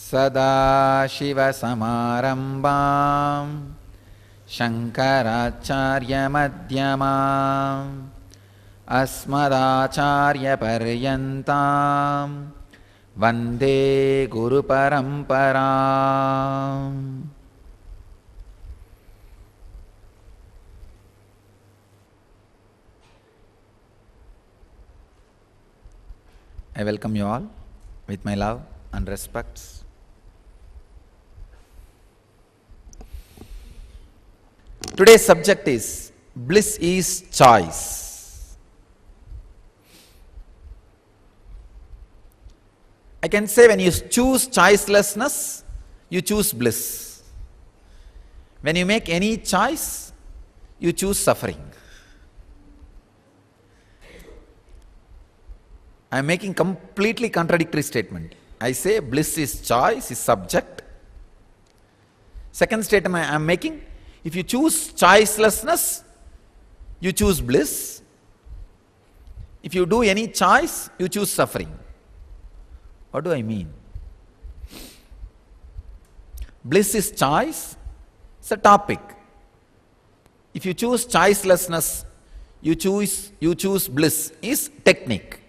सदाशिवसमारम्भां शङ्कराचार्यमध्यमाम् अस्मदाचार्यपर्यन्तां वन्दे गुरुपरम्पराम्. I welcome you all with my love and respects. Today's subject is bliss is choice. I can say when you choose choicelessness, you choose bliss. When you make any choice, you choose suffering. I am making completely contradictory statement. I say bliss is choice, is subject. Second statement I am making, if you choose choicelessness, you choose bliss. If you do any choice, you choose suffering. What do I mean? Bliss is choice, it's a topic. If you choose choicelessness, you choose bliss, is technique.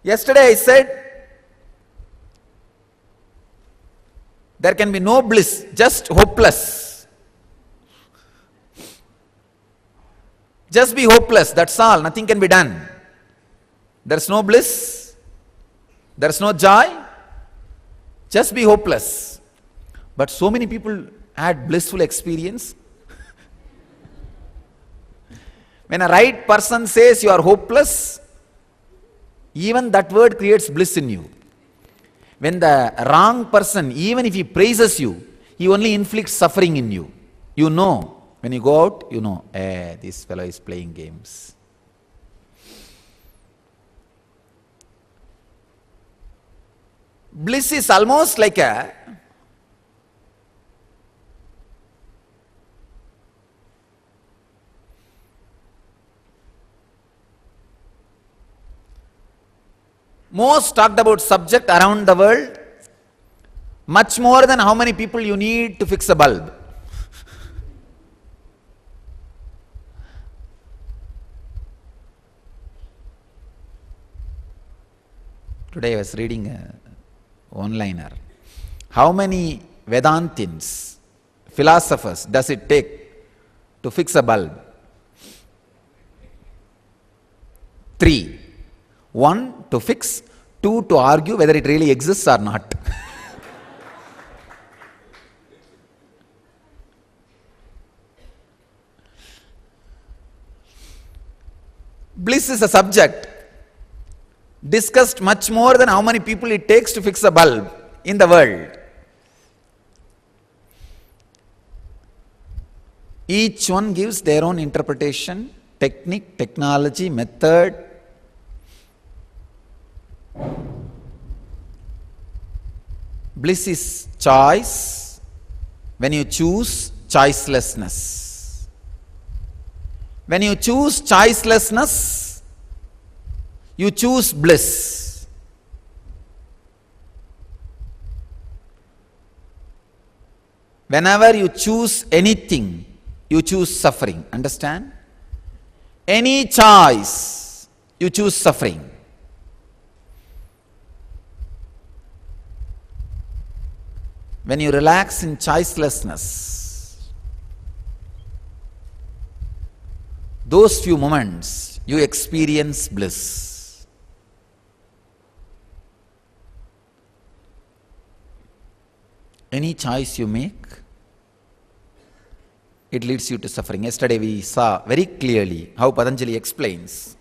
Yesterday I said, there can be no bliss, just hopeless. Just be hopeless, that's all, nothing can be done. There's no bliss, there's no joy, just be hopeless. But so many people had blissful experience. When a right person says you are hopeless, even that word creates bliss in you. When the wrong person, even if he praises you, he only inflicts suffering in you. You know, when you go out, you know, this fellow is playing games. Bliss is almost like a most talked about subject around the world, much more than how many people you need to fix a bulb. Today I was reading a one-liner. How many Vedantians, philosophers, does it take to fix a bulb? 3. 1 to fix, 2 to argue whether it really exists or not. Bliss is a subject discussed much more than how many people it takes to fix a bulb in the world. Each one gives their own interpretation, technique, technology, method. Bliss is choice when you choose choicelessness. When you choose choicelessness, you choose bliss. Whenever you choose anything, you choose suffering. Understand? Any choice, you choose suffering. When you relax in choicelessness, those few moments you experience bliss. Any choice you make, it leads you to suffering. Yesterday we saw very clearly how Patanjali explains.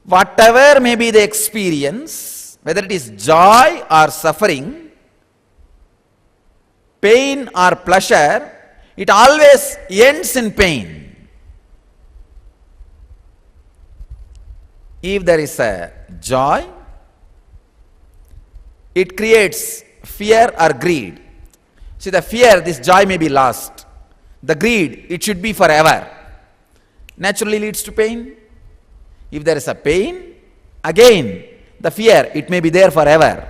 Whatever may be the experience, whether it is joy or suffering, pain or pleasure, it always ends in pain. If there is a joy, it creates fear or greed. See, the fear, this joy may be lost. The greed, it should be forever. Naturally leads to pain. If there is a pain, Again, the fear, it may be there forever.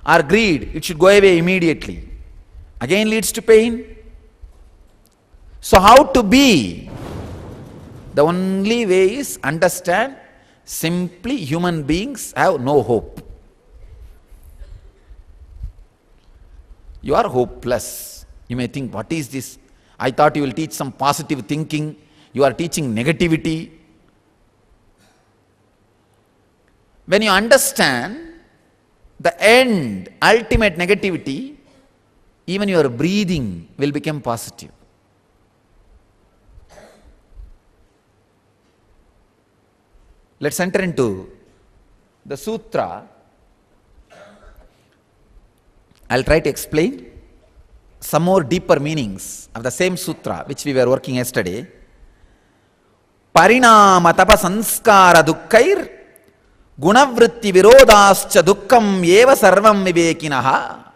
Or greed, it should go away immediately. Again leads to pain. So how to be? The only way is understand simply human beings have no hope. You are hopeless. You may think, what is this? I thought you will teach some positive thinking. You are teaching negativity. When you understand the end, ultimate negativity, even your breathing will become positive. Let's enter into the sutra. I'll try to explain some more deeper meanings of the same sutra which we were working yesterday. Parinama tapa sanskara dukkair gunavritti virodascha dukkam eva sarvam vivekinaha.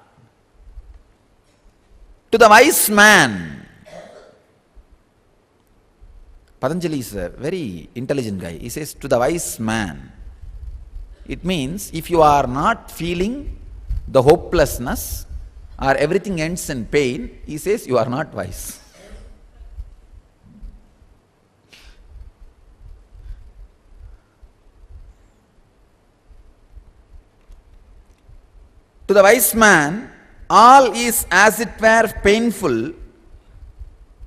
To the wise man, Patanjali is a very intelligent guy. He says, to the wise man. It means, if you are not feeling the hopelessness or everything ends in pain, he says, you are not wise. To the wise man, all is as it were painful,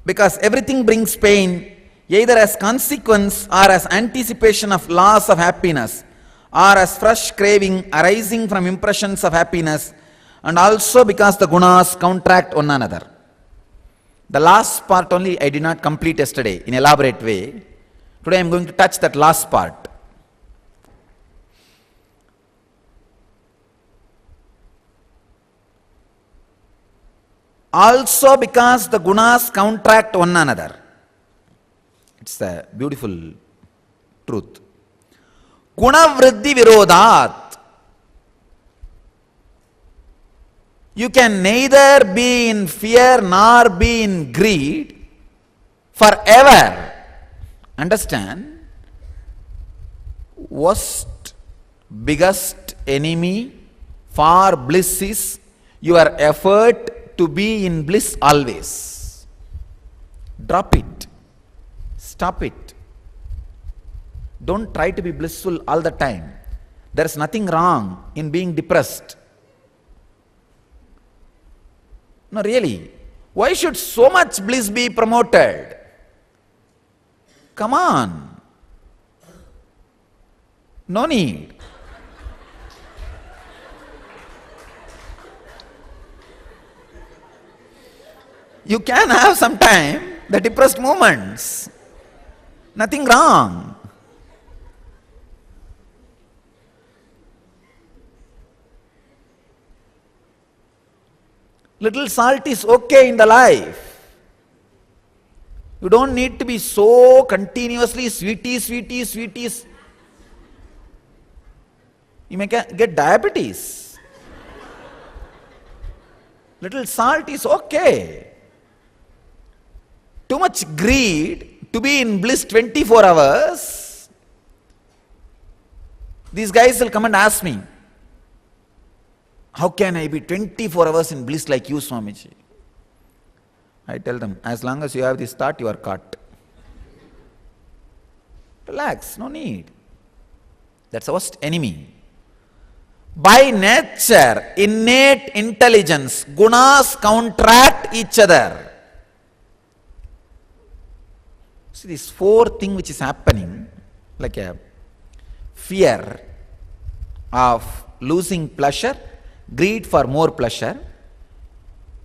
because everything brings pain, either as consequence or as anticipation of loss of happiness, or as fresh craving arising from impressions of happiness, and also because the gunas counteract one another. The last part only I did not complete yesterday in elaborate way. Today I am going to touch that last part. Also because the gunas counteract one another. It's a beautiful truth. Guna vriddhi virodat. You can neither be in fear nor be in greed forever. Understand? Worst, biggest enemy for bliss is your effort to be in bliss always. Drop it. Stop it. Don't try to be blissful all the time. There is nothing wrong in being depressed. No, really. Why should so much bliss be promoted? Come on. No need. You can have some time the depressed moments. Nothing wrong. Little salt is okay in the life. You don't need to be so continuously sweeties. You may get diabetes. Little salt is okay. Too much greed to be in bliss 24 hours. These guys will come and ask me, how can I be 24 hours in bliss like you, Swamiji? I tell them, as long as you have this thought, you are caught. Relax, no need. That's the worst enemy. By nature, innate intelligence, gunas counteract each other. See, this fourth thing which is happening, like a fear of losing pleasure, greed for more pleasure,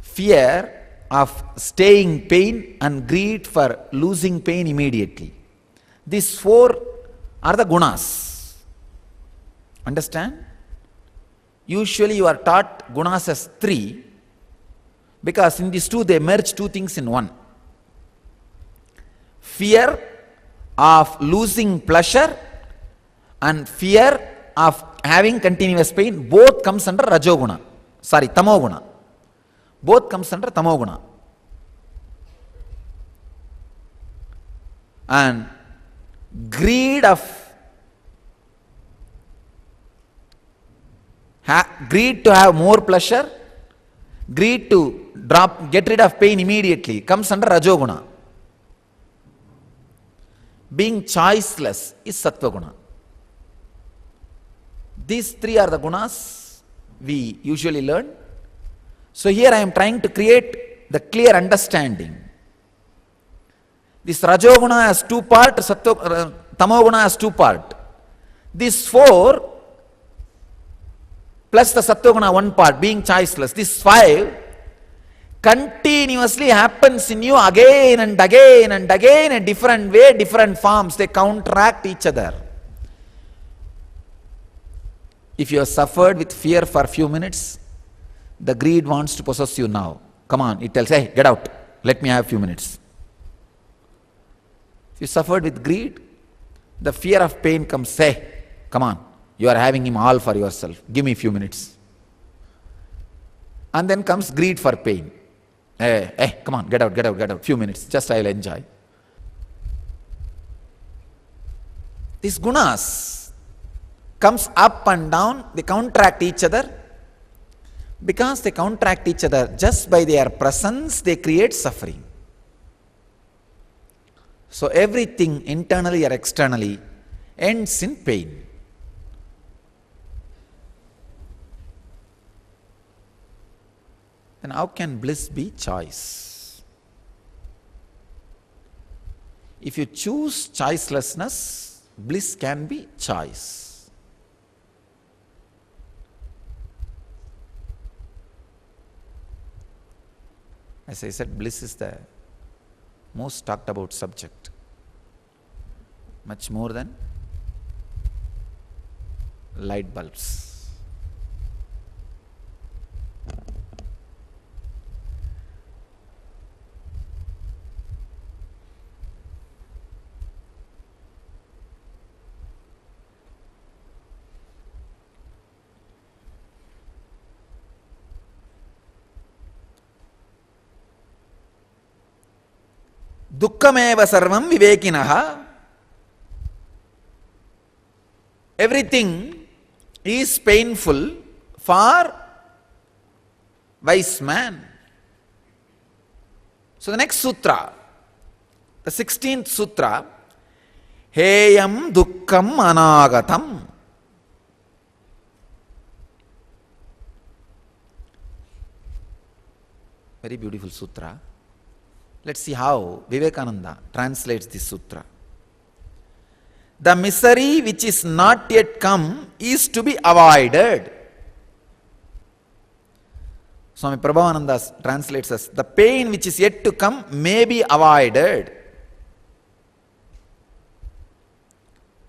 fear of staying pain, and greed for losing pain immediately. These four are the gunas. Understand? Usually you are taught gunas as three, because in these two they merge two things in one. Fear of losing pleasure and fear of having continuous pain, both comes under Rajoguna. Tamoguna. Both comes under Tamoguna. And greed of greed to have more pleasure, greed to get rid of pain immediately comes under Rajoguna. Being choiceless is Sattva-guna. These three are the gunas we usually learn. So here I am trying to create the clear understanding. This Rajoguna has two parts, Tamoguna has two parts. These four plus the Sattva-guna one part, being choiceless. These five continuously happens in you again and again and again in a different way, different forms. They counteract each other. If you have suffered with fear for a few minutes, the greed wants to possess you now. Come on, it tells, hey, get out, let me have a few minutes. If you suffered with greed, the fear of pain comes, say, come on, you are having him all for yourself, give me a few minutes. And then comes greed for pain. Hey, come on, get out, few minutes, just I will enjoy. These gunas comes up and down, they counteract each other. Because they counteract each other, just by their presence, they create suffering. So everything internally or externally ends in pain. Then how can bliss be choice? If you choose choicelessness, bliss can be choice. As I said, bliss is the most talked about subject, much more than light bulbs. Dukkhameva sarvam vivekinaha. Everything is painful for wise man. So the next sutra, the 16th sutra, Heyam Dukkham Anagatam. Very beautiful sutra. Let's see how Vivekananda translates this sutra. The misery which is not yet come is to be avoided. Swami Prabhavananda translates as, the pain which is yet to come may be avoided.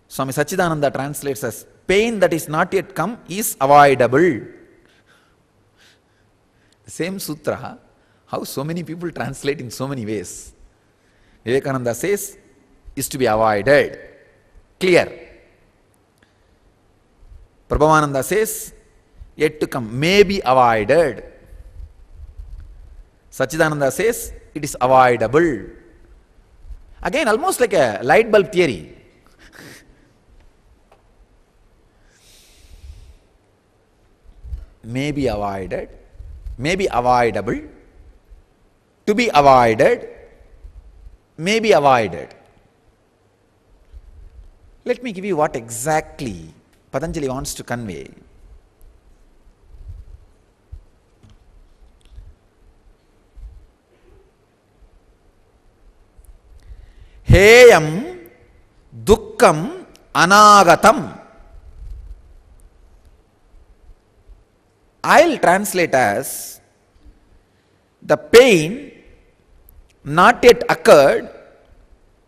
Swami Sachidananda translates as, pain that is not yet come is avoidable. The same sutra, how so many people translate in so many ways. Vivekananda says, is to be avoided. Clear. Prabhavananda says, yet to come may be avoided. Sachidananda says, it is avoidable. Again, almost like a light bulb theory. May be avoided, may be avoidable, to be avoided, may be avoided. Let me give you what exactly Patanjali wants to convey. Heyam Dukkham Anagatam. I'll translate as, the pain not yet occurred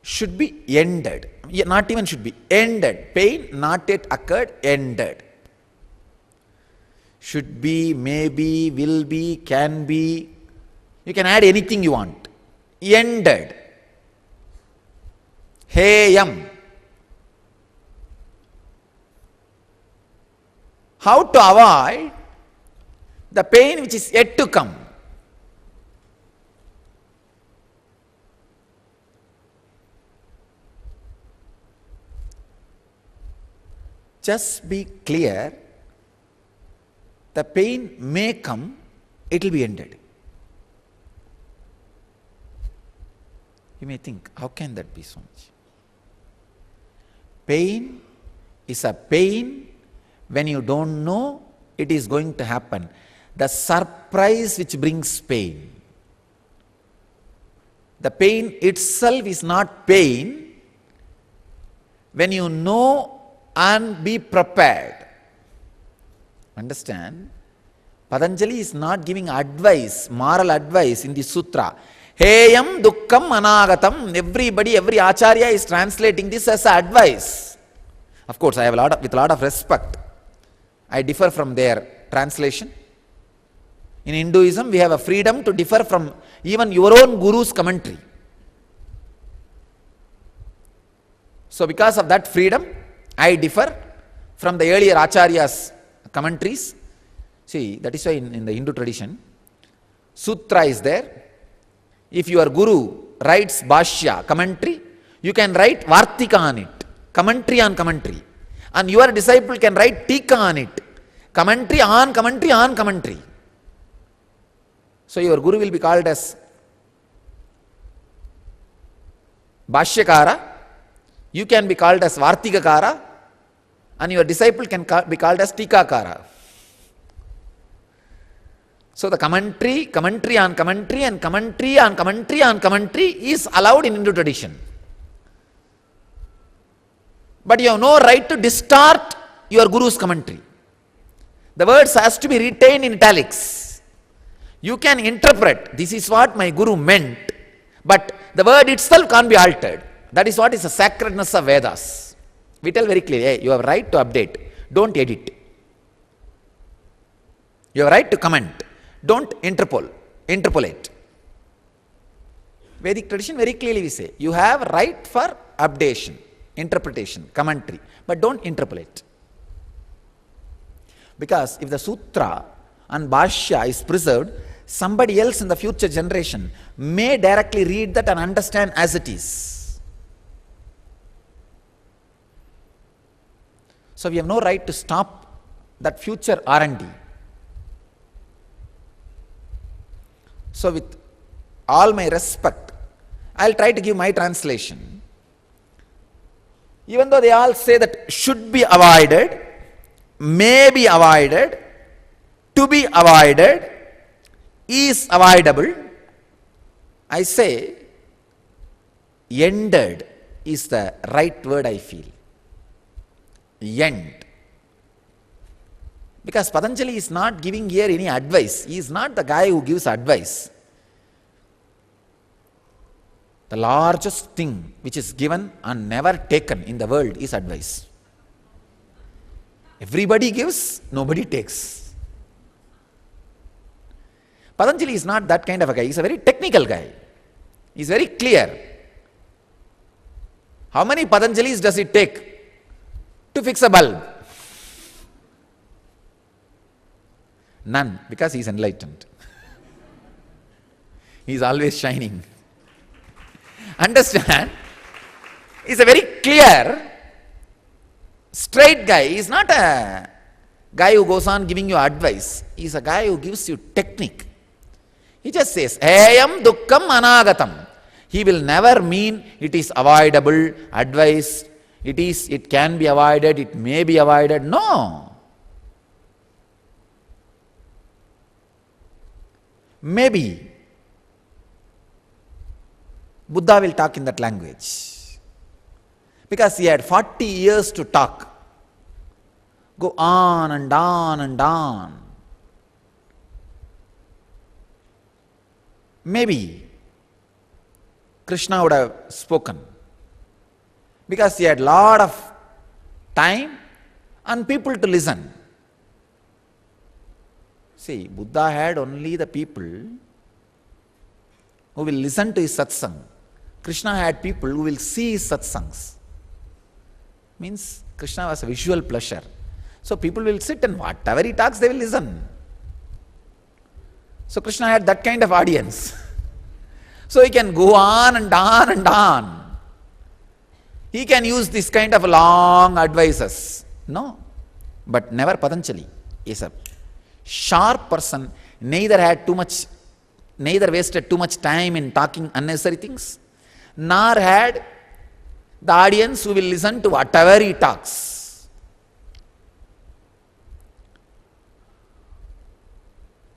should be ended. Not even should be, ended. Pain not yet occurred, ended. Should be, may be, will be, can be. You can add anything you want. Ended. Heyam. How to avoid the pain which is yet to come? Just be clear The pain may come, it will be ended. You may think, how can that be so much? Pain is a pain when you don't know it is going to happen. The surprise which brings pain. The pain itself is not pain when you know and be prepared. Understand? Patanjali is not giving advice, moral advice in the sutra. Heyam dukkam anagatam. Everybody, every acharya is translating this as advice. Of course, I have with a lot of respect. I differ from their translation. In Hinduism, we have a freedom to differ from even your own guru's commentary. So because of that freedom, I differ from the earlier acharyas' commentaries. See, that is why in the Hindu tradition, sutra is there. If your guru writes bhashya, commentary, you can write vartika on it, commentary on commentary. And your disciple can write tika on it, commentary on commentary on commentary. So your guru will be called as bhashyakara, you can be called as vartikakara, and your disciple can be called as tikakara. So the commentary on commentary and commentary on commentary on commentary is allowed in Hindu tradition. But you have no right to distort your guru's commentary. The words has to be retained in italics. You can interpret, this is what my guru meant, but the word itself can't be altered. That is what is the sacredness of Vedas. We tell very clearly, hey, you have right to update, don't edit. You have right to comment, don't interpolate. Vedic tradition very clearly we say, you have right for updation, interpretation, commentary, but don't interpolate. Because if the sutra and bhashya is preserved, somebody else in the future generation may directly read that and understand as it is. So we have no right to stop that future R&D. So with all my respect, I'll try to give my translation. Even though they all say that should be avoided, may be avoided, to be avoided, is avoidable, I say ended is the right word I feel. End. Because Patanjali is not giving here any advice. He is not the guy who gives advice. The largest thing which is given and never taken in the world is advice. Everybody gives, nobody takes. Patanjali is not that kind of a guy. He is a very technical guy. He is very clear. How many Patanjalis does it take to fix a bulb? None, because he is enlightened. He is always shining. Understand? He is a very clear, straight guy. He is not a guy who goes on giving you advice. He is a guy who gives you technique. He just says, Heyam dukkam anagatam. He will never mean it is avoidable, advice, it can be avoided, it may be avoided. No. Maybe Buddha will talk in that language. Because he had 40 years to talk. Go on and on and on. Maybe Krishna would have spoken. Because he had lot of time and people to listen. See, Buddha had only the people who will listen to his satsang. Krishna had people who will see his satsangs. Means Krishna was a visual pleasure. So people will sit and whatever he talks, they will listen. So Krishna had that kind of audience. So he can go on and on and on. He can use this kind of long advices. No. But never Patanjali. Yes, sir. Sharp person neither wasted too much time in talking unnecessary things, nor had the audience who will listen to whatever he talks.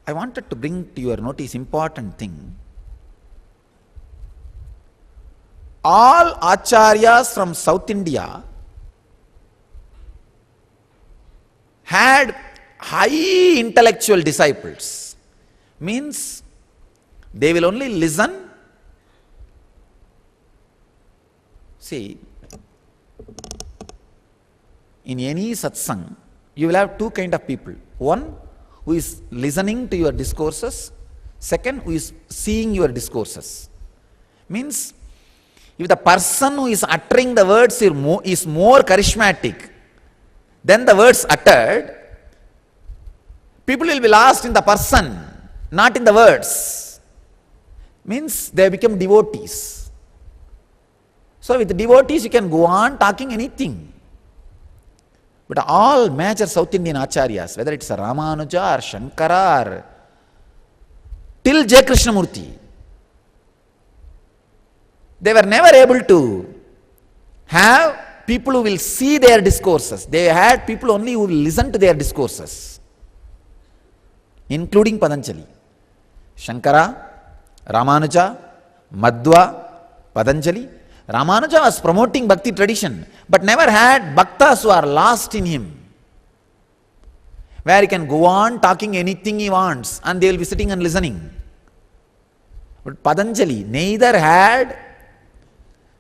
I wanted to bring to your notice important thing. All acharyas from South India had high intellectual disciples. Means they will only listen. See, in any satsang, you will have two kind of people. One who is listening to your discourses. Second, who is seeing your discourses. Means, if the person who is uttering the words is more charismatic than the words uttered, people will be lost in the person, not in the words. Means they become devotees. So with devotees you can go on talking anything. But all major South Indian acharyas, whether it's a Ramanuja or Shankara or till J. Krishnamurti, they were never able to have people who will see their discourses. They had people only who will listen to their discourses, including Patanjali. Shankara, Ramanuja, Madhva, Patanjali. Ramanuja was promoting Bhakti tradition, but never had bhaktas who are lost in him, where he can go on talking anything he wants and they will be sitting and listening. But Patanjali neither had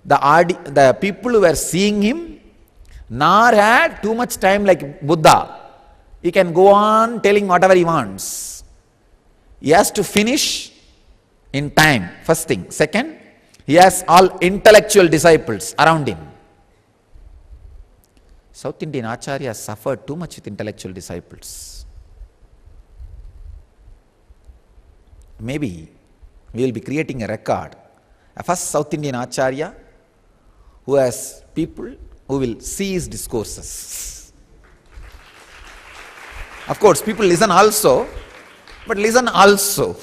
the people who were seeing him, nor had too much time like Buddha. He can go on telling whatever he wants. He has to finish in time, first thing. Second, he has all intellectual disciples around him. South Indian acharyas suffered too much with intellectual disciples. Maybe we will be creating a record. A first South Indian acharya who has people who will see his discourses. Of course, people listen also, but listen also.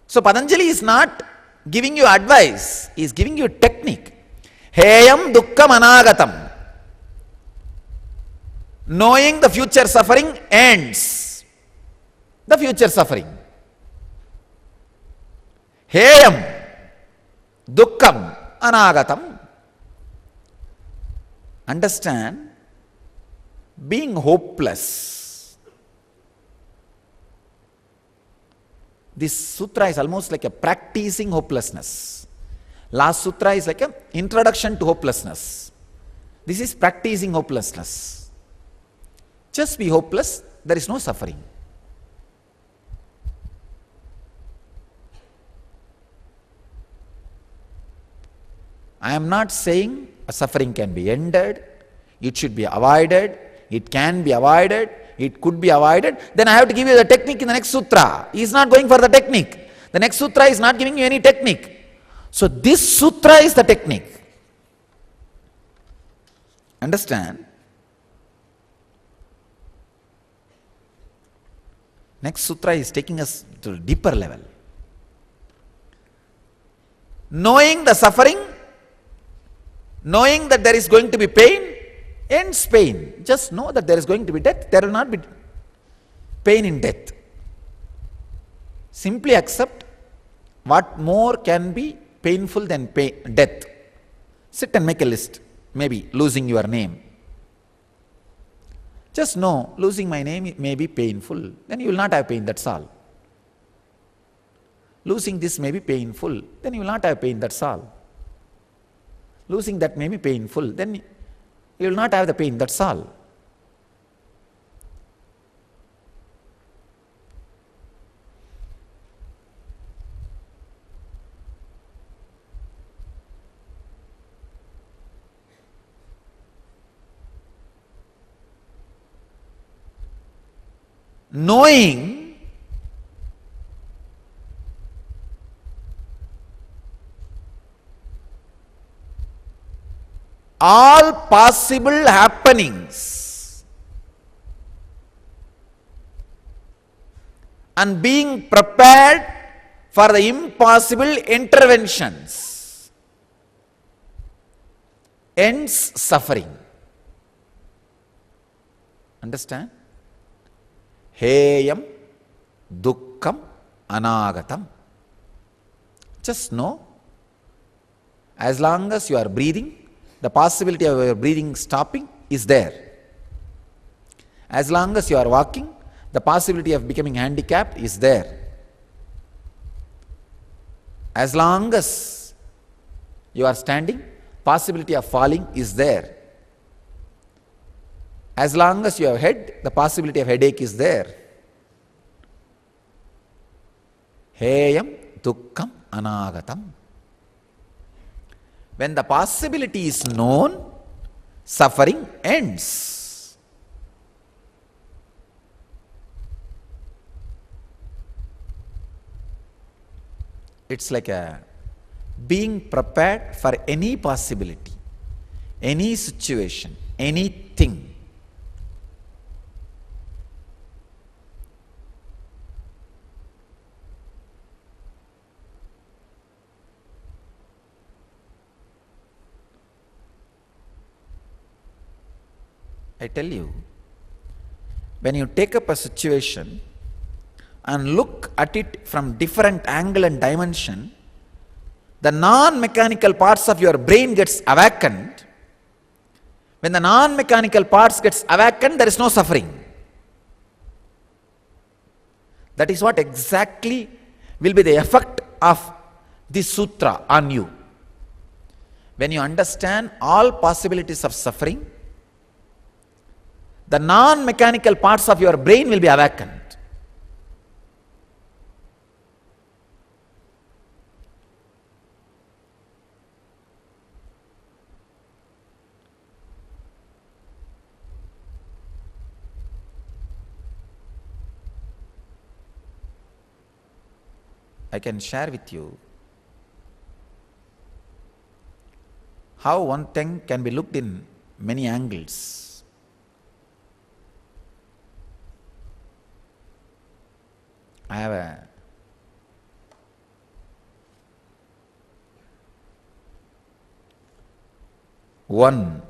So Patanjali is not giving you advice, he is giving you technique. Heyam dukkham anagatam. Knowing the future suffering ends the future suffering. Heyam dukkham anagatam. Understand, being hopeless. This sutra is almost like a practicing hopelessness. Last sutra is like an introduction to hopelessness. This is practicing hopelessness. Just be hopeless, there is no suffering. I am not saying a suffering can be ended, it should be avoided, it can be avoided, it could be avoided. Then I have to give you the technique in the next sutra. He is not going for the technique. The next sutra is not giving you any technique. So this sutra is the technique. Understand? Next sutra is taking us to a deeper level. Knowing the suffering, knowing that there is going to be pain, ends pain. Just know that there is going to be death. There will not be pain in death. Simply accept what more can be painful than death. Sit and make a list. Maybe losing your name. Just know, losing my name may be painful. Then you will not have pain, that's all. Losing this may be painful. Then you will not have pain, that's all. Losing that may be painful. Then you will not have the pain, that's all. Knowing all possible happenings and being prepared for the impossible interventions ends suffering. Understand? Heyam dukkam anagatam. Just know, as long as you are breathing, the possibility of your breathing stopping is there. As long as you are walking, the possibility of becoming handicapped is there. As long as you are standing, possibility of falling is there. As long as you have head, the possibility of headache is there. Heyam dukkam anagatam. When the possibility is known, suffering ends. It's like being prepared for any possibility, any situation, anything. I tell you, when you take up a situation and look at it from different angle and dimension, the non-mechanical parts of your brain gets awakened. When the non-mechanical parts gets awakened, there is no suffering. That is what exactly will be the effect of this sutra on you. When you understand all possibilities of suffering, the non-mechanical parts of your brain will be awakened. I can share with you how one thing can be looked in many angles. I have one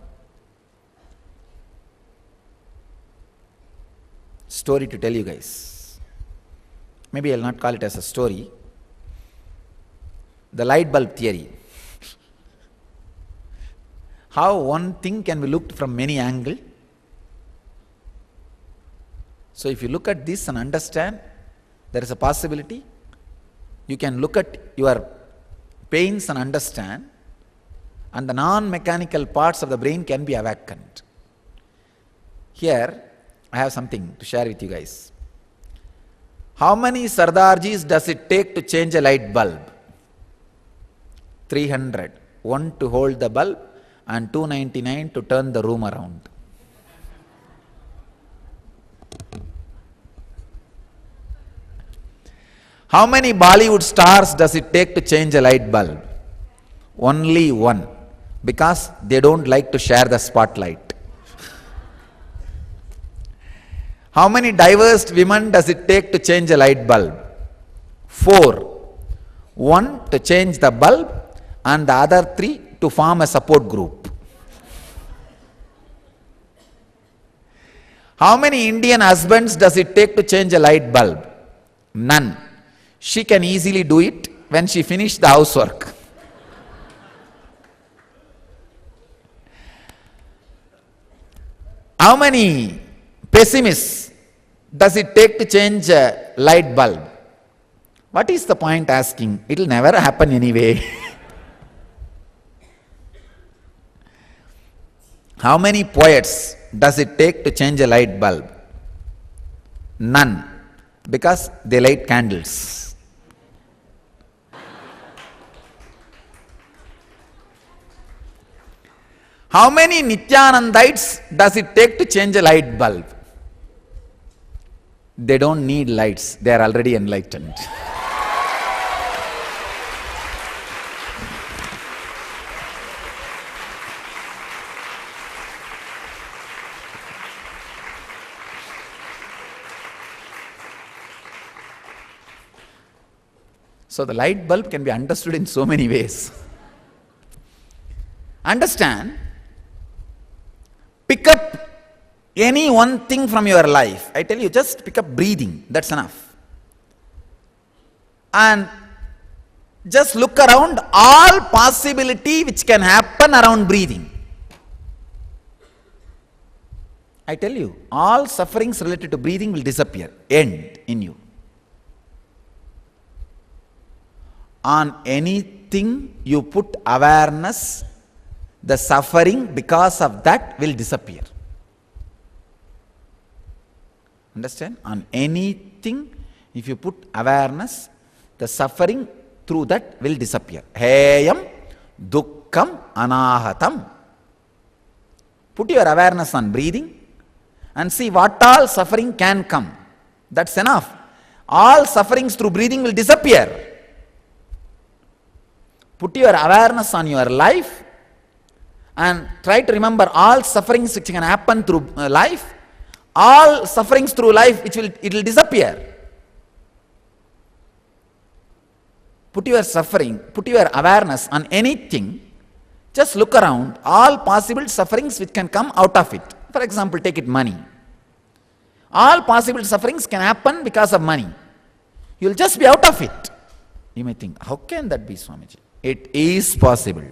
story to tell you guys. Maybe I'll not call it as a story. The light bulb theory. How one thing can be looked from many angles. So if you look at this and understand, there is a possibility. You can look at your pains and understand, and the non-mechanical parts of the brain can be awakened. Here, I have something to share with you guys. How many Sardarjis does it take to change a light bulb? 300. 1 to hold the bulb and 299 to turn the room around. How many Bollywood stars does it take to change a light bulb? Only one, because they don't like to share the spotlight. How many divorced women does it take to change a light bulb? 4. 1 to change the bulb and the other 3 to form a support group. How many Indian husbands does it take to change a light bulb? None. She can easily do it when she finished the housework. How many pessimists does it take to change a light bulb? What is the point asking? It will never happen anyway. How many poets does it take to change a light bulb? None, because they light candles. How many Nithyanandites does it take to change a light bulb? They don't need lights, they are already enlightened. So the light bulb can be understood in so many ways. Understand, pick up any one thing from your life. I tell you, just pick up breathing, that's enough. And just look around all possibility which can happen around breathing. I tell you, all sufferings related to breathing will disappear, end in you. On anything you put awareness, the suffering because of that will disappear. Understand? On anything, if you put awareness, the suffering through that will disappear. Heyam dukkam anahatam. Put your awareness on breathing and see what all suffering can come. That's enough. All sufferings through breathing will disappear. Put your awareness on your life and try to remember all sufferings which can happen through life. All sufferings through life, it will disappear. Put your awareness on anything. Just look around all possible sufferings which can come out of it. For example, take it money. All possible sufferings can happen because of money. You will just be out of it. You may think, how can that be, Swamiji? It is possible.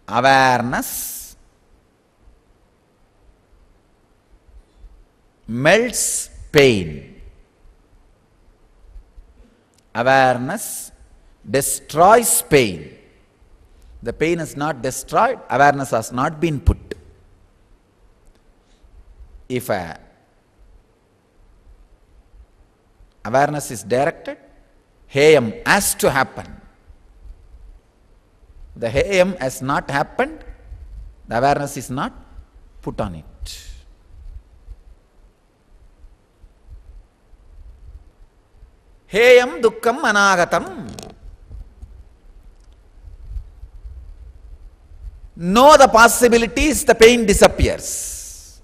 Awareness melts pain. Awareness destroys pain. The pain is not destroyed, awareness has not been put. If awareness is directed, heyam has to happen. The heyam has not happened, the awareness is not put on it. Heyam dukkam anagatam. Know the possibilities, the pain disappears.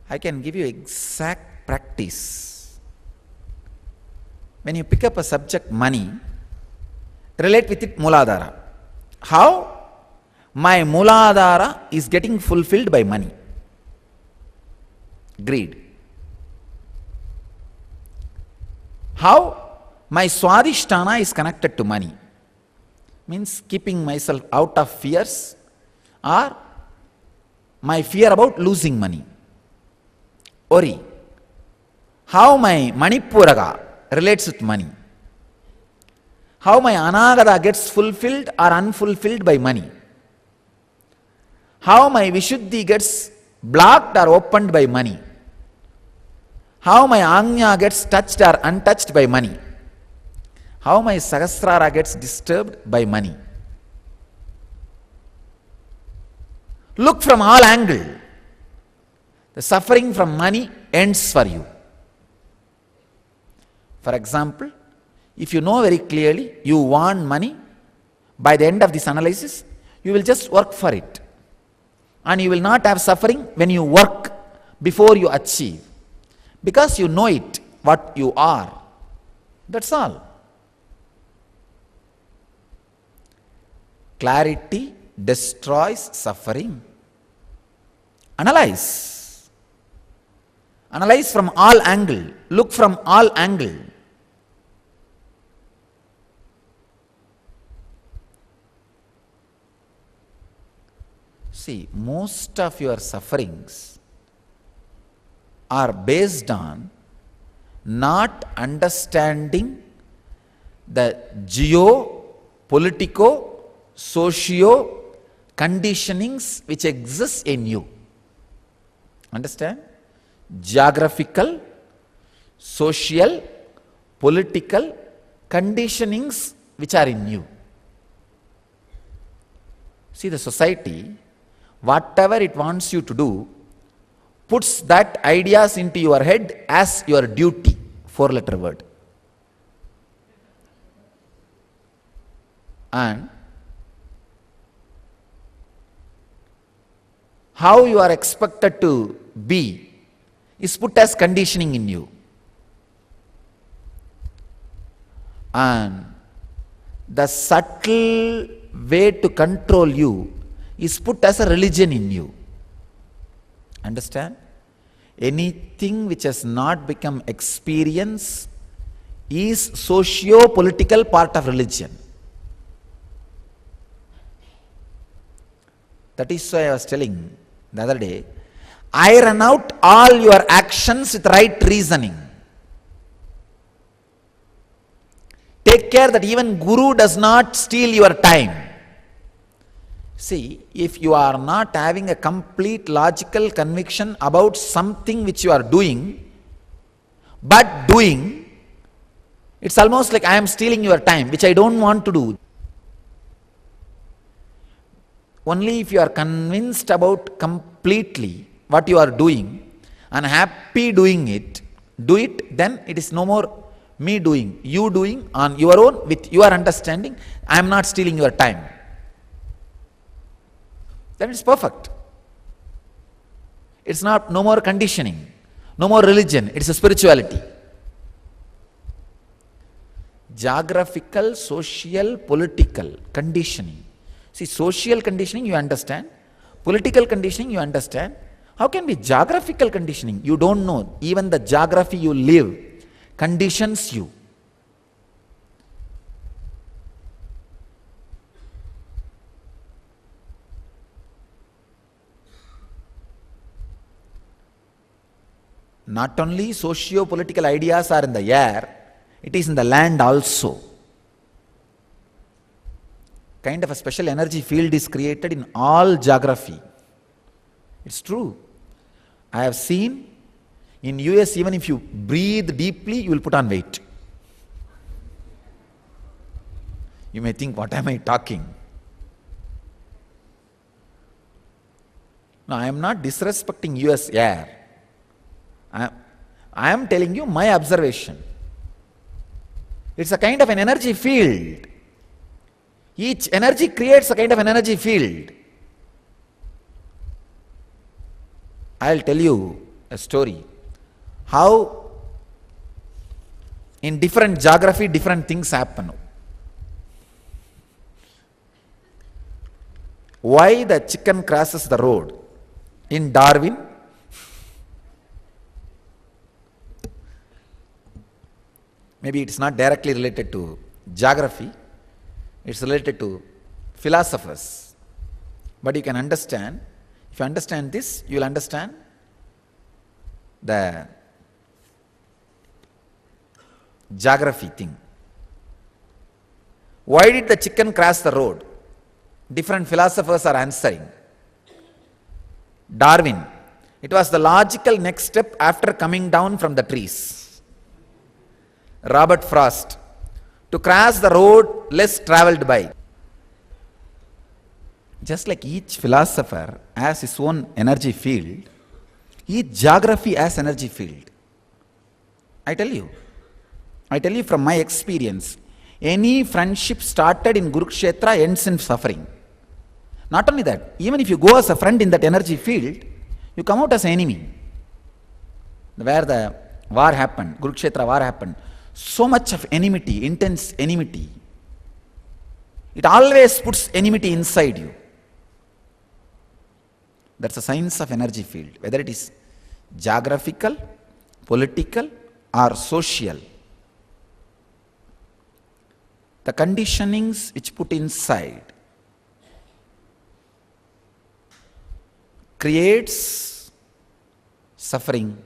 I can give you exact practice. When you pick up a subject, money, relate with it Mooladhara. How? My Mooladhara is getting fulfilled by money. Greed. How? My Swadhisthana is connected to money. Means keeping myself out of fears or my fear about losing money. Ori. How my Manipuraga relates with money. How my Anagata gets fulfilled or unfulfilled by money. How my Vishuddhi gets blocked or opened by money. How my Agnya gets touched or untouched by money. How my Sahasrara gets disturbed by money. Look from all angles. The suffering from money ends for you. For example, if you know very clearly you want money, by the end of this analysis, you will just work for it. And you will not have suffering when you work before you achieve. Because you know it, what you are. That's all. Clarity destroys suffering. Analyze. Analyze from all angles. Look from all angles. See, most of your sufferings are based on not understanding the geo-politico, socio conditionings which exist in you. Understand? Geographical, social, political conditionings which are in you. See, the society, whatever it wants you to do, puts that ideas into your head as your duty. 4-letter word. And how you are expected to be is put as conditioning in you. And the subtle way to control you is put as a religion in you. Understand? Anything which has not become experience is socio-political part of religion. That is why I was telling the other day, iron out all your actions with right reasoning. Take care that even Guru does not steal your time. See, if you are not having a complete logical conviction about something which you are doing, but doing, it's almost like I am stealing your time, which I don't want to do. Only if you are convinced about completely what you are doing and happy doing it, do it, then it is no more me doing, you doing on your own with your understanding. I am not stealing your time. Then it's perfect. It's not, no more conditioning, no more religion, it's a spirituality. Geographical, social, political conditioning. See, social conditioning you understand, political conditioning you understand. How can be geographical conditioning? You don't know. Even the geography you live conditions you. Not only socio-political ideas are in the air, it is in the land also. Kind of a special energy field is created in all geography. It's true. I have seen in US, even if you breathe deeply, you will put on weight. You may think, what am I talking? No, I am not disrespecting US air. I am telling you my observation. It's a kind of an energy field. Each energy creates a kind of an energy field. I'll tell you a story. How in different geography, different things happen. Why the chicken crosses the road? In Darwin, maybe it's not directly related to geography, it's related to philosophers. But you can understand, if you understand this, you will understand the geography thing. Why did the chicken cross the road? Different philosophers are answering. Darwin, it was the logical next step after coming down from the trees. Robert Frost, to cross the road less traveled by. Just like each philosopher has his own energy field, each geography has energy field. I tell you from my experience, any friendship started in Kurukshetra ends in suffering. Not only that, even if you go as a friend in that energy field, you come out as an enemy. Where the war happened, Kurukshetra war happened, so much of enmity, intense enmity. It always puts enmity inside you. That's the science of energy field, whether it is geographical, political, or social. The conditionings which put inside creates suffering,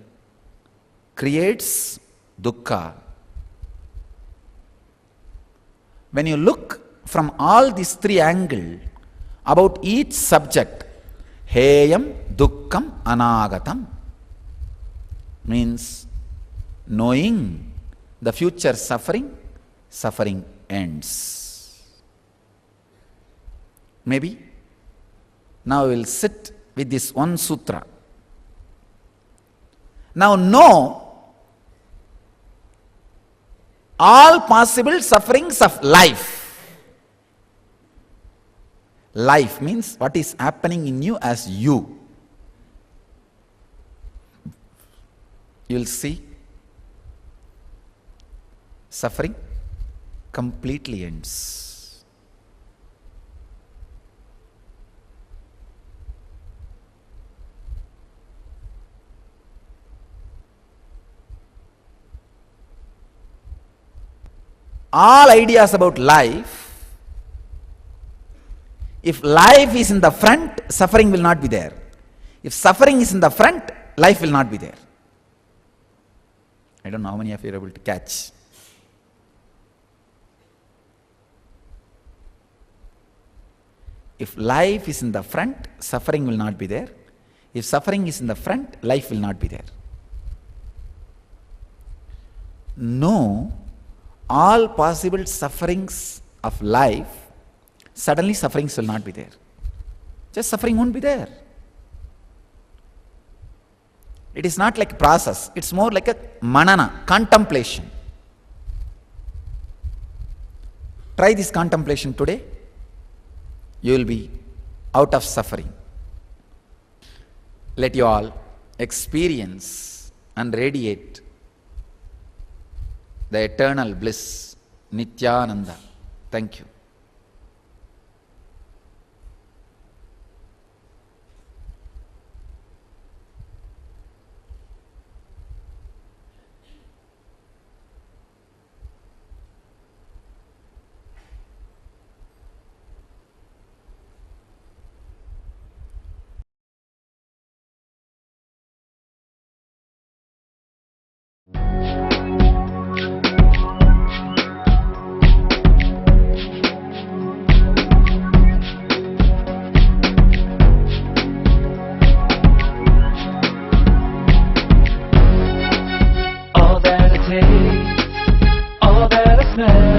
creates dukkha. When you look from all these three angles about each subject, heyam, dukkham, anagatam, means knowing the future suffering, suffering ends. Maybe now we will sit with this one sutra. Now know all possible sufferings of life. Life means what is happening in you as you. you will see suffering completely ends. All ideas about life, if life is in the front, suffering will not be there. If suffering is in the front, life will not be there. I don't know how many of you are able to catch. If life is in the front, suffering will not be there. If suffering is in the front, life will not be there. No, all possible sufferings of life, suddenly sufferings will not be there. Just suffering won't be there. It is not like a process, it's more like a manana, contemplation. Try this contemplation today, you will be out of suffering. Let you all experience and radiate the eternal bliss, Nithyananda. Thank you. All that it takes, all that I smell.